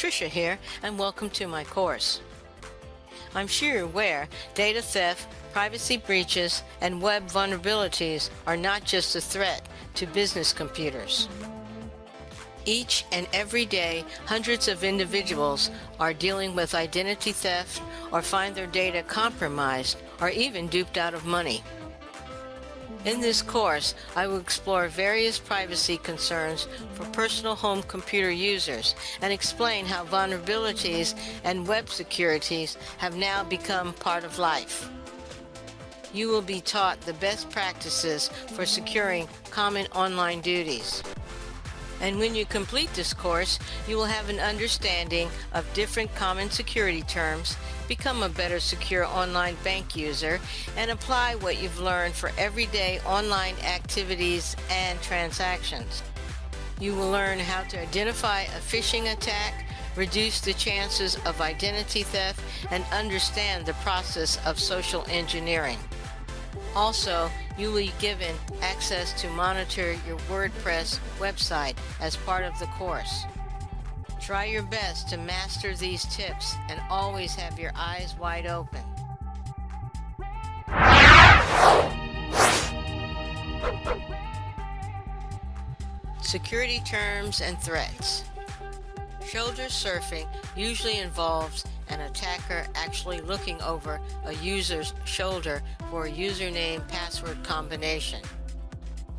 Tricia here, and welcome to my course. I'm sure you're aware data theft, privacy breaches, and web vulnerabilities are not just a threat to business computers. Each and every day, hundreds of individuals are dealing with identity theft or find their data compromised or even duped out of money. In this course, I will explore various privacy concerns for personal home computer users and explain how vulnerabilities and web securities have now become part of life. You will be taught the best practices for securing common online duties. And when you complete this course, you will have an understanding of different common security terms, become a better secure online bank user, and apply what you've learned for everyday online activities and transactions. You will learn how to identify a phishing attack, reduce the chances of identity theft, and understand the process of social engineering. Also, you will be given access to monitor your WordPress website as part of the course. Try your best to master these tips and always have your eyes wide open. Security terms and threats. Shoulder surfing usually involves an attacker actually looking over a user's shoulder for a username password combination.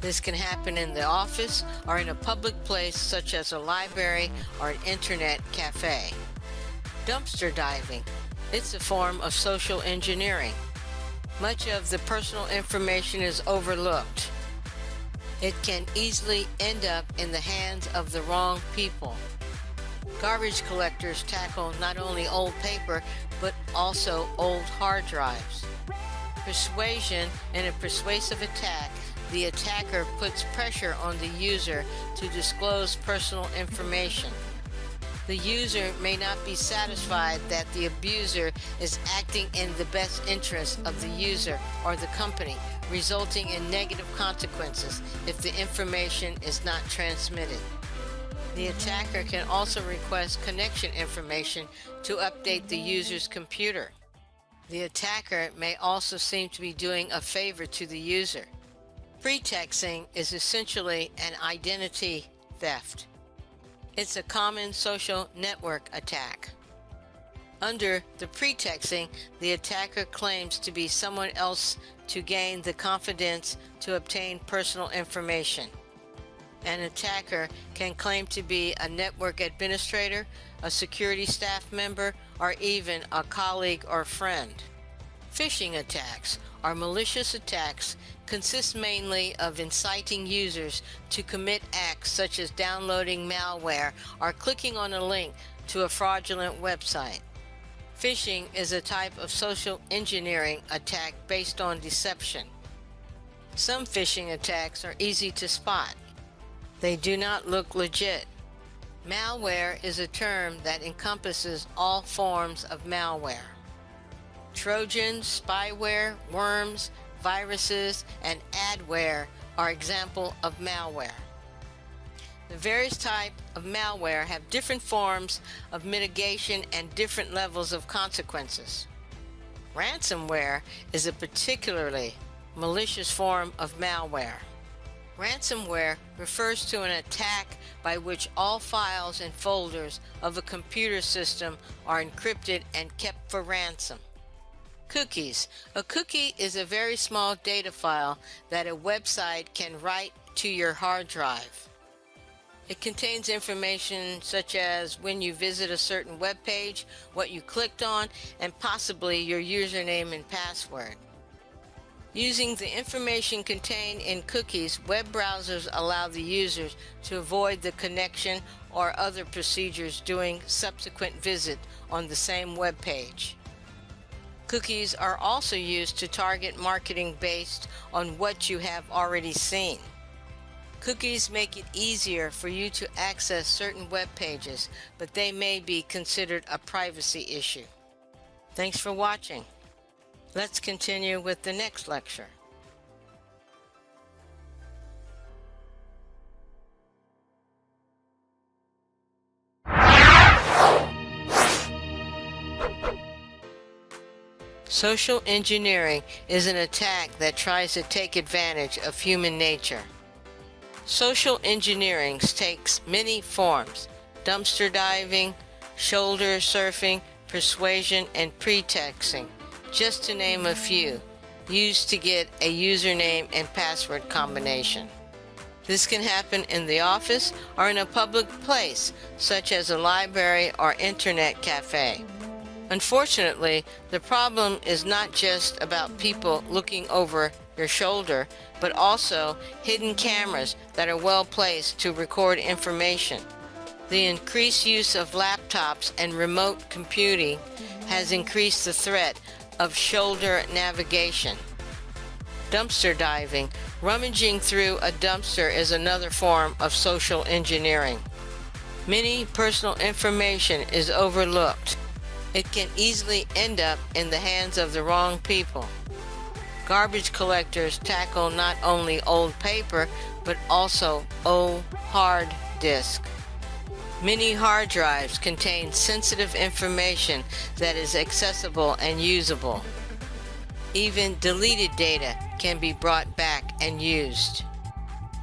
This can happen in the office or in a public place such as a library or an internet cafe. Dumpster diving. It's a form of social engineering. Much of the personal information is overlooked. It can easily end up in the hands of the wrong people. Garbage collectors tackle not only old paper, but also old hard drives. Persuasion. In a persuasive attack, the attacker puts pressure on the user to disclose personal information. The user may not be satisfied that the abuser is acting in the best interest of the user or the company, resulting in negative consequences if the information is not transmitted. The attacker can also request connection information to update the user's computer. The attacker may also seem to be doing a favor to the user. Pretexting is essentially an identity theft. It's a common social network attack. Under the pretexting, the attacker claims to be someone else to gain the confidence to obtain personal information. An attacker can claim to be a network administrator, a security staff member, or even a colleague or friend. Phishing attacks or malicious attacks consist mainly of inciting users to commit acts such as downloading malware or clicking on a link to a fraudulent website. Phishing is a type of social engineering attack based on deception. Some phishing attacks are easy to spot. They do not look legit. Malware is a term that encompasses all forms of malware. Trojans, spyware, worms, viruses, and adware are examples of malware. The various types of malware have different forms of mitigation and different levels of consequences. Ransomware is a particularly malicious form of malware. Ransomware refers to an attack by which all files and folders of a computer system are encrypted and kept for ransom. Cookies. A cookie is a very small data file that a website can write to your hard drive. It contains information such as when you visit a certain web page, what you clicked on, and possibly your username and password. Using the information contained in cookies, web browsers allow the users to avoid the connection or other procedures during subsequent visit on the same web page. Cookies are also used to target marketing based on what you have already seen. Cookies make it easier for you to access certain web pages, but they may be considered a privacy issue. Thanks for watching. Let's continue with the next lecture. Social engineering is an attack that tries to take advantage of human nature. Social engineering takes many forms: dumpster diving, shoulder surfing, persuasion, and pretexting, just to name a few, used to get a username and password combination. This can happen in the office or in a public place, such as a library or internet cafe. Unfortunately, the problem is not just about people looking over your shoulder, but also hidden cameras that are well placed to record information. The increased use of laptops and remote computing has increased the threat of shoulder navigation. Dumpster diving. Rummaging through a dumpster is another form of social engineering. Many personal information is overlooked. It can easily end up in the hands of the wrong people. Garbage collectors tackle not only old paper, but also old hard disk. Many hard drives contain sensitive information that is accessible and usable. Even deleted data can be brought back and used.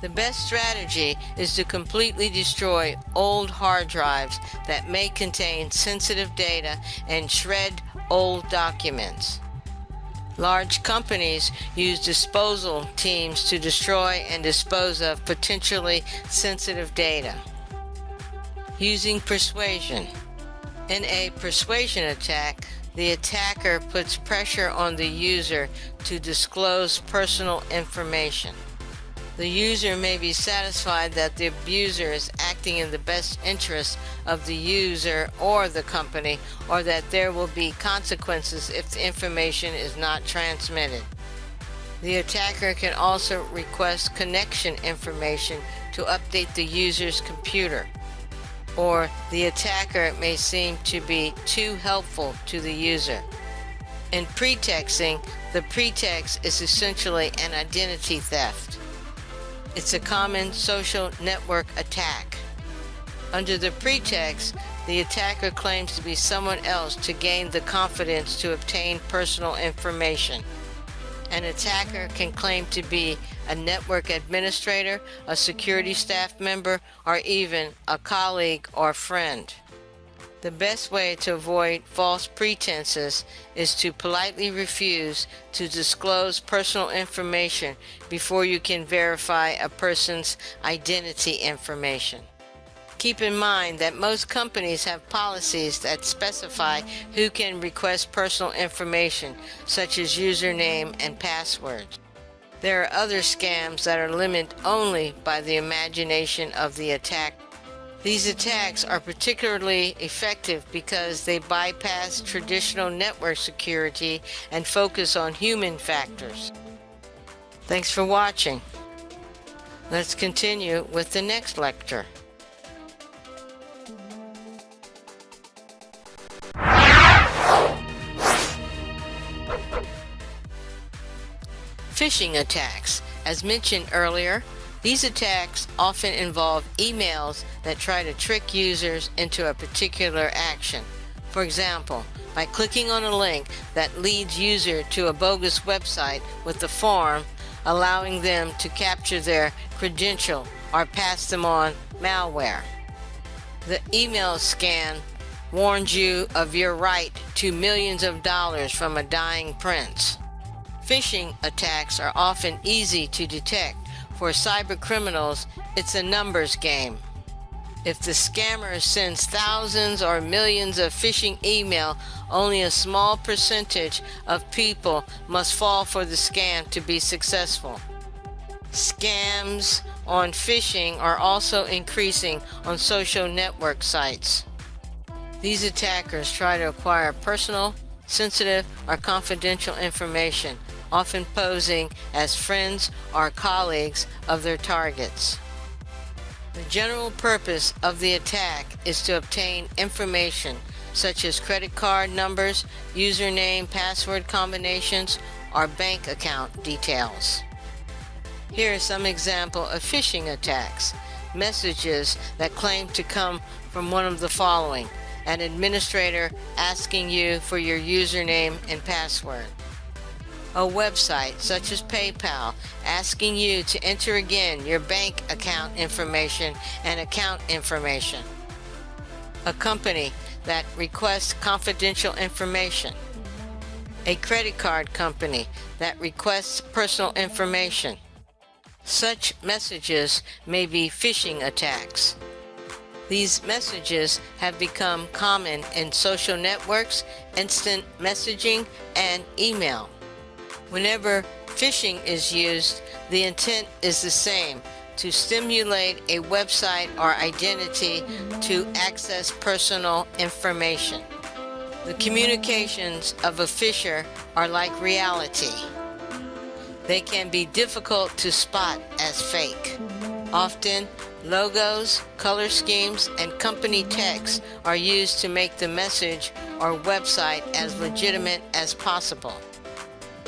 The best strategy is to completely destroy old hard drives that may contain sensitive data and shred old documents. Large companies use disposal teams to destroy and dispose of potentially sensitive data. Using persuasion. In a persuasion attack, the attacker puts pressure on the user to disclose personal information. The user may be satisfied that the abuser is acting in the best interest of the user or the company, or that there will be consequences if the information is not transmitted. The attacker can also request connection information to update the user's computer, or the attacker may seem to be too helpful to the user. In pretexting, the pretext is essentially an identity theft. It's a common social network attack. Under the pretext, the attacker claims to be someone else to gain the confidence to obtain personal information. An attacker can claim to be a network administrator, a security staff member, or even a colleague or friend. The best way to avoid false pretenses is to politely refuse to disclose personal information before you can verify a person's identity information. Keep in mind that most companies have policies that specify who can request personal information, such as username and passwords. There are other scams that are limited only by the imagination of the attacker. These attacks are particularly effective because they bypass traditional network security and focus on human factors. Thanks for watching. Let's continue with the next lecture. Phishing attacks. As mentioned earlier, these attacks often involve emails that try to trick users into a particular action. For example, by clicking on a link that leads user to a bogus website with a form, allowing them to capture their credential or pass them on malware. The email scan warns you of your right to millions of dollars from a dying prince. Phishing attacks are often easy to detect. For cybercriminals, it's a numbers game. If the scammer sends thousands or millions of phishing email, only a small percentage of people must fall for the scam to be successful. Scams on phishing are also increasing on social network sites. These attackers try to acquire personal, sensitive, or confidential information, often posing as friends or colleagues of their targets. The general purpose of the attack is to obtain information such as credit card numbers, username, password combinations, or bank account details. Here are some examples of phishing attacks. Messages that claim to come from one of the following: an administrator asking you for your username and password. A website such as PayPal asking you to enter again your bank account information and account information. A company that requests confidential information. A credit card company that requests personal information. Such messages may be phishing attacks. These messages have become common in social networks, instant messaging, and email. Whenever phishing is used, the intent is the same: to stimulate a website or identity to access personal information. The communications of a phisher are like reality. They can be difficult to spot as fake. Often, logos, color schemes, and company text are used to make the message or website as legitimate as possible.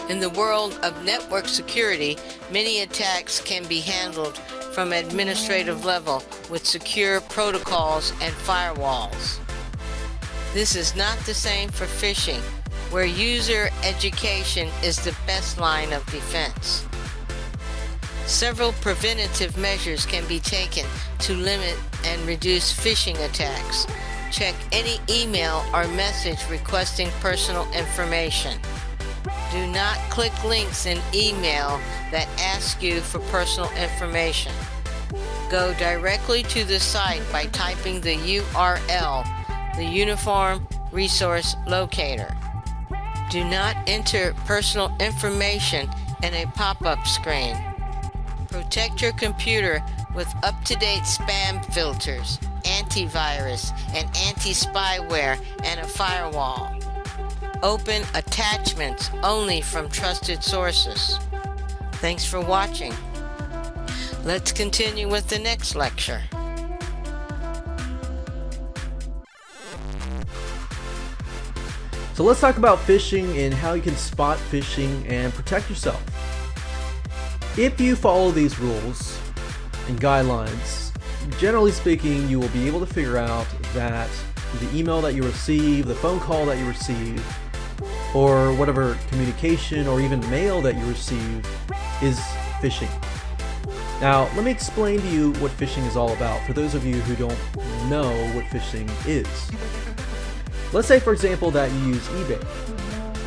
In the world of network security, many attacks can be handled from administrative level with secure protocols and firewalls. This is not the same for phishing, where user education is the best line of defense. Several preventative measures can be taken to limit and reduce phishing attacks. Check any email or message requesting personal information. Do not click links in email that ask you for personal information. Go directly to the site by typing the URL, the Uniform Resource Locator. Do not enter personal information in a pop-up screen. Protect your computer with up-to-date spam filters, antivirus, and anti-spyware, and a firewall. Open attachments only from trusted sources. Thanks for watching. Let's continue with the next lecture. So let's talk about phishing and how you can spot phishing and protect yourself. If you follow these rules and guidelines, generally speaking, you will be able to figure out that the email that you receive, the phone call that you receive, or whatever communication or even mail that you receive is phishing. Now, let me explain to you what phishing is all about for those of you who don't know what phishing is. Let's say, for example, that you use eBay,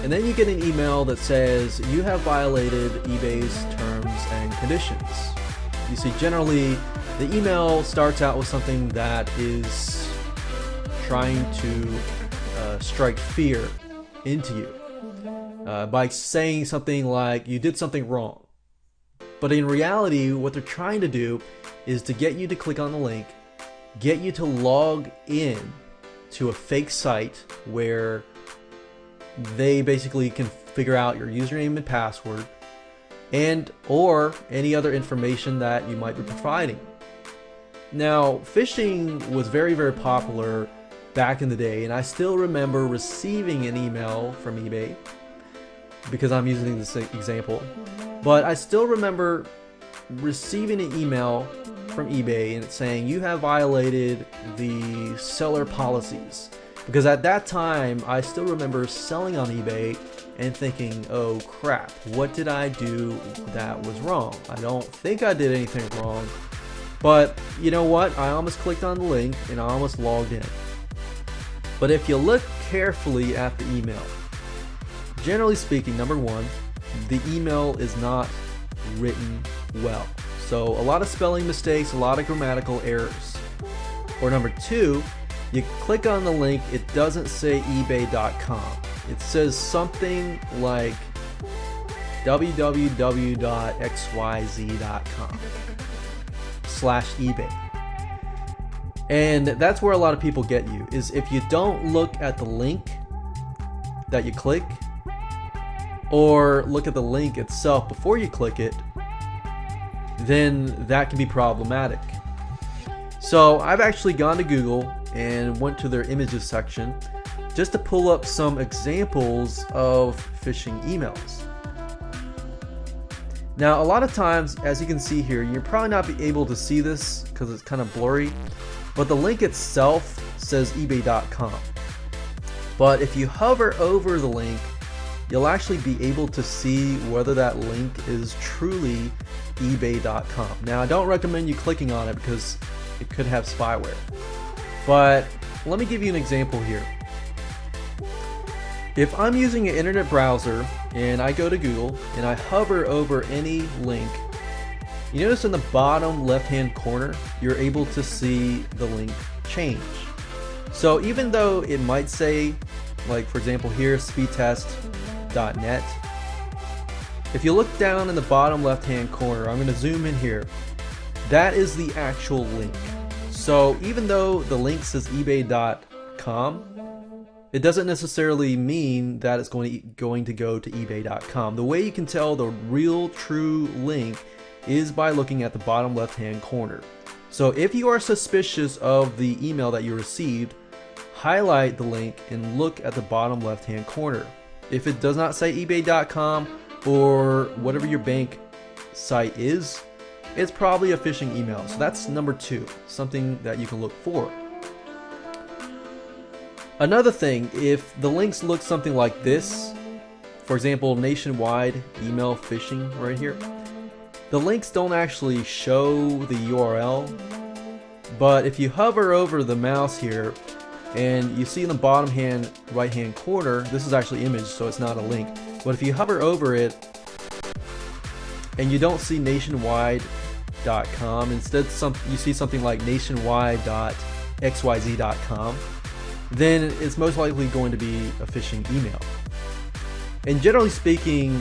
and then you get an email that says you have violated eBay's terms and conditions. You see, generally, the email starts out with something that is trying to strike fear into you by saying something like you did something wrong. But in reality, what they're trying to do is to get you to click on the link, get you to log in to a fake site where they basically can figure out your username and password and or any other information that you might be providing. Now, phishing was very, very popular back in the day, and I still remember receiving an email from eBay because I'm using this example, but I still remember receiving an email from eBay and it's saying you have violated the seller policies, because at that time I still remember selling on eBay and thinking, oh crap, what did I do that was wrong? I don't think I did anything wrong, but you know what, I almost clicked on the link and I almost logged in. But if you look carefully at the email, generally speaking, number one, the email is not written well. So a lot of spelling mistakes, a lot of grammatical errors. Or number two, you click on the link, it doesn't say ebay.com. It says something like www.xyz.com/eBay. And that's where a lot of people get you, is if you don't look at the link that you click, or look at the link itself before you click it, then that can be problematic. So I've actually gone to Google and went to their images section just to pull up some examples of phishing emails. Now, a lot of times, as you can see here, you're probably not be able to see this because it's kind of blurry, but the link itself says ebay.com. But if you hover over the link, you'll actually be able to see whether that link is truly ebay.com. Now, I don't recommend you clicking on it because it could have spyware. But let me give you an example here. If I'm using an internet browser and I go to Google and I hover over any link, you notice in the bottom left-hand corner, you're able to see the link change. So even though it might say, like for example here, speedtest.net, if you look down in the bottom left-hand corner, I'm going to zoom in here, that is the actual link. So even though the link says ebay.com, it doesn't necessarily mean that it's going to go to ebay.com. The way you can tell the real true link is by looking at the bottom left-hand corner. So if you are suspicious of the email that you received, highlight the link and look at the bottom left-hand corner. If it does not say ebay.com or whatever your bank site is, it's probably a phishing email. So that's number 2, something that you can look for. Another thing, if the links look something like this, for example, nationwide email phishing right here, the links don't actually show the URL, but if you hover over the mouse here and you see in the bottom right hand corner, this is actually image, so it's not a link, but if you hover over it and you don't see nationwide.com, instead you see something like nationwide.xyz.com, then it's most likely going to be a phishing email. And generally speaking,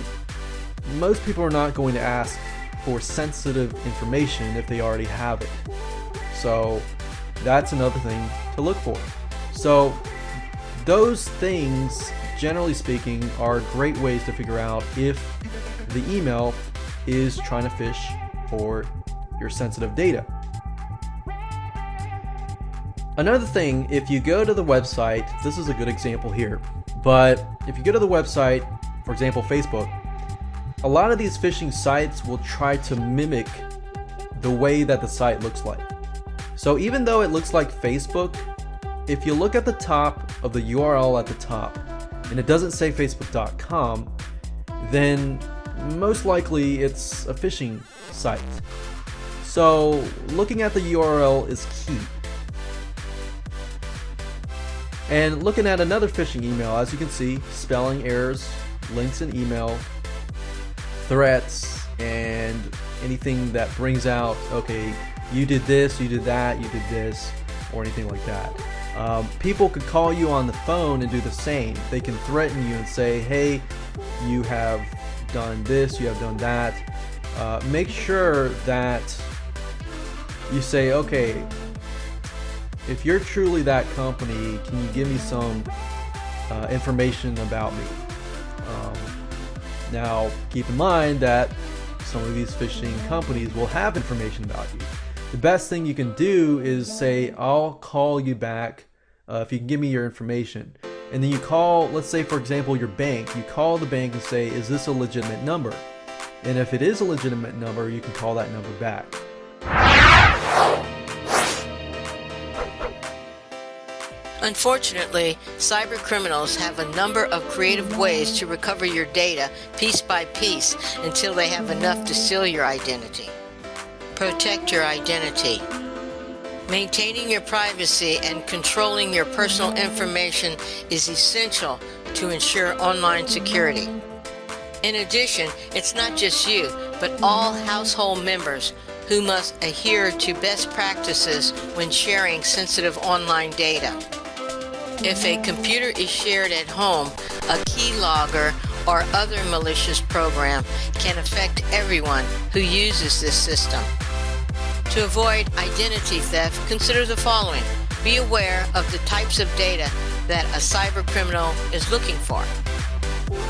most people are not going to ask for sensitive information if they already have it. So that's another thing to look for. So those things, generally speaking, are great ways to figure out if the email is trying to fish for your sensitive data. Another thing, if you go to the website, this is a good example here, but if you go to the website, for example, Facebook, a lot of these phishing sites will try to mimic the way that the site looks like. So even though it looks like Facebook, if you look at the top of the URL at the top and it doesn't say facebook.com, then most likely it's a phishing site. So looking at the URL is key. And looking at another phishing email, as you can see, spelling errors, links in email, threats, and anything that brings out, okay, you did this, you did that, you did this, or anything like that. People could call you on the phone and do the same. They can threaten you and say, hey, you have done this, you have done that. Make sure that you say, okay, if you're truly that company, can you give me some information about me? Now, keep in mind that some of these phishing companies will have information about you. The best thing you can do is say, I'll call you back if you can give me your information. And then you call, let's say for example, your bank. You call the bank and say, is this a legitimate number? And if it is a legitimate number, you can call that number back. Unfortunately, cyber criminals have a number of creative ways to recover your data piece by piece until they have enough to steal your identity. Protect your identity. Maintaining your privacy and controlling your personal information is essential to ensure online security. In addition, it's not just you, but all household members who must adhere to best practices when sharing sensitive online data. If a computer is shared at home, a keylogger or other malicious program can affect everyone who uses this system. To avoid identity theft, consider the following. Be aware of the types of data that a cyber criminal is looking for.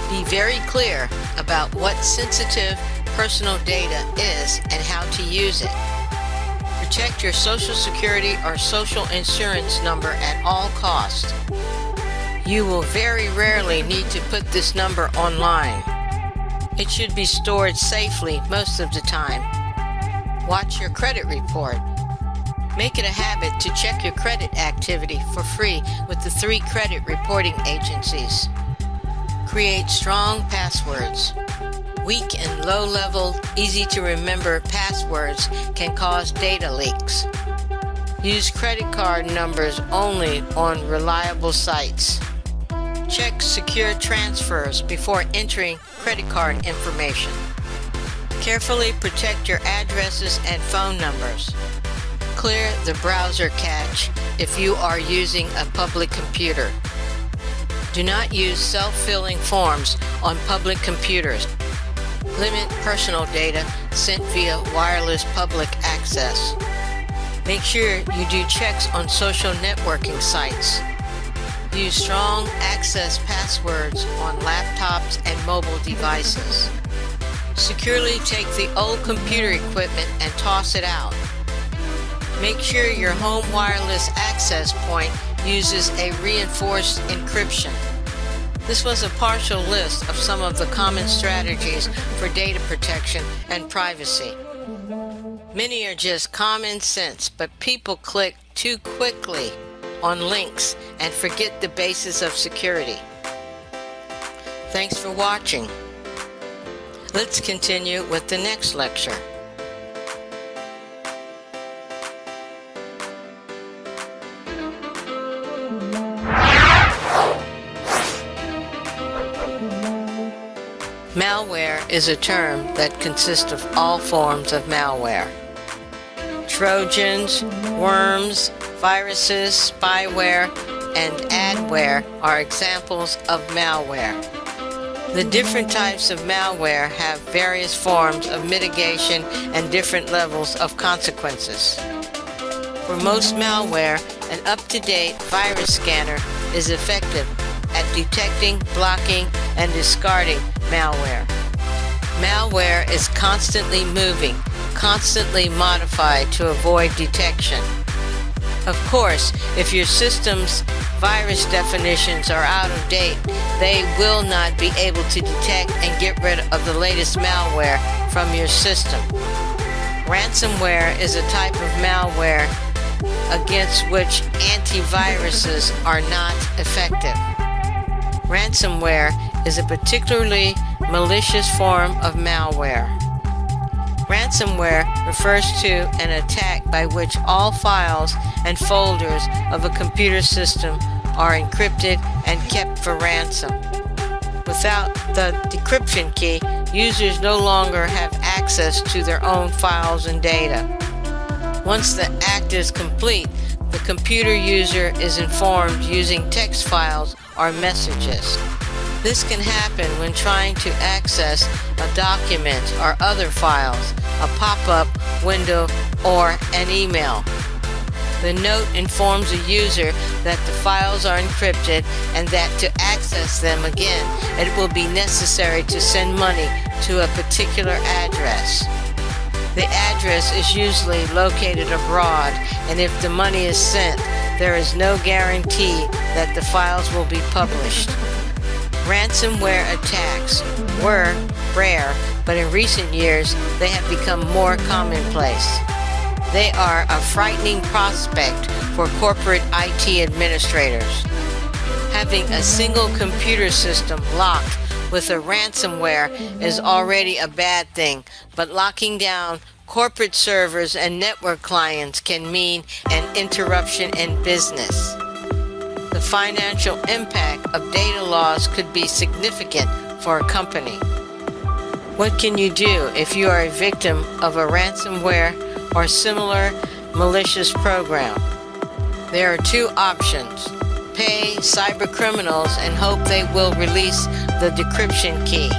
Be very clear about what sensitive personal data is and how to use it. Protect your Social Security or Social Insurance number at all costs. You will very rarely need to put this number online. It should be stored safely most of the time. Watch your credit report. Make it a habit to check your credit activity for free with the 3 credit reporting agencies. Create strong passwords. Weak and low-level, easy-to-remember passwords can cause data leaks. Use credit card numbers only on reliable sites. Check secure transfers before entering credit card information. Carefully protect your addresses and phone numbers. Clear the browser cache if you are using a public computer. Do not use self-filling forms on public computers. Limit personal data sent via wireless public access. Make sure you do checks on social networking sites. Use strong access passwords on laptops and mobile devices. Securely take the old computer equipment and toss it out. Make sure your home wireless access point uses a reinforced encryption. This was a partial list of some of the common strategies for data protection and privacy. Many are just common sense, but people click too quickly on links and forget the basis of security. Thanks for watching. Let's continue with the next lecture. Malware is a term that consists of all forms of malware. Trojans, worms, viruses, spyware, and adware are examples of malware. The different types of malware have various forms of mitigation and different levels of consequences. For most malware, an up-to-date virus scanner is effective at detecting, blocking, and discarding malware. Malware is constantly moving, constantly modified to avoid detection. Of course, if your system's virus definitions are out of date, they will not be able to detect and get rid of the latest malware from your system. Ransomware is a type of malware against which antiviruses are not effective. Ransomware is a particularly malicious form of malware. Ransomware refers to an attack by which all files and folders of a computer system are encrypted and kept for ransom. Without the decryption key, users no longer have access to their own files and data. Once the act is complete, the computer user is informed using text files or messages. This can happen when trying to access a document or other files, a pop-up window, or an email. The note informs the user that the files are encrypted and that to access them again, it will be necessary to send money to a particular address. The address is usually located abroad, and if the money is sent, there is no guarantee that the files will be published. Ransomware attacks were rare, but in recent years they have become more commonplace. They are a frightening prospect for corporate IT administrators. Having a single computer system locked with a ransomware is already a bad thing, but locking down corporate servers and network clients can mean an interruption in business. The financial impact of data loss could be significant for a company. What can you do if you are a victim of a ransomware or similar malicious program? There are 2 options. Pay cyber criminals and hope they will release the decryption key,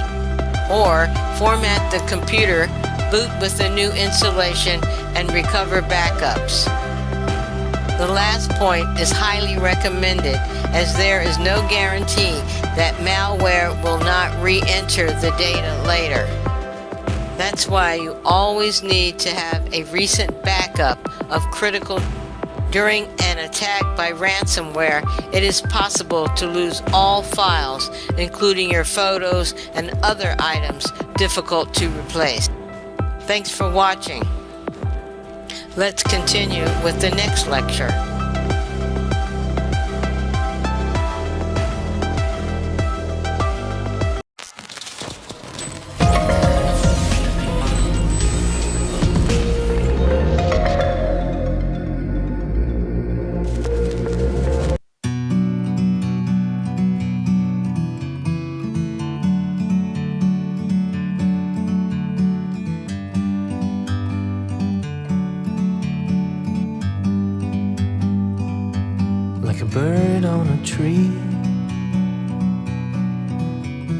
or format the computer, boot with a new installation, and recover backups. The last point is highly recommended, as there is no guarantee that malware will not re-enter the data later. That's why you always need to have a recent backup of critical. During an attack by ransomware, it is possible to lose all files, including your photos and other items difficult to replace. Thanks for watching. Let's continue with the next lecture. Like a bird on a tree,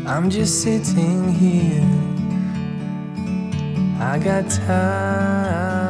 I'm just sitting here. I got time.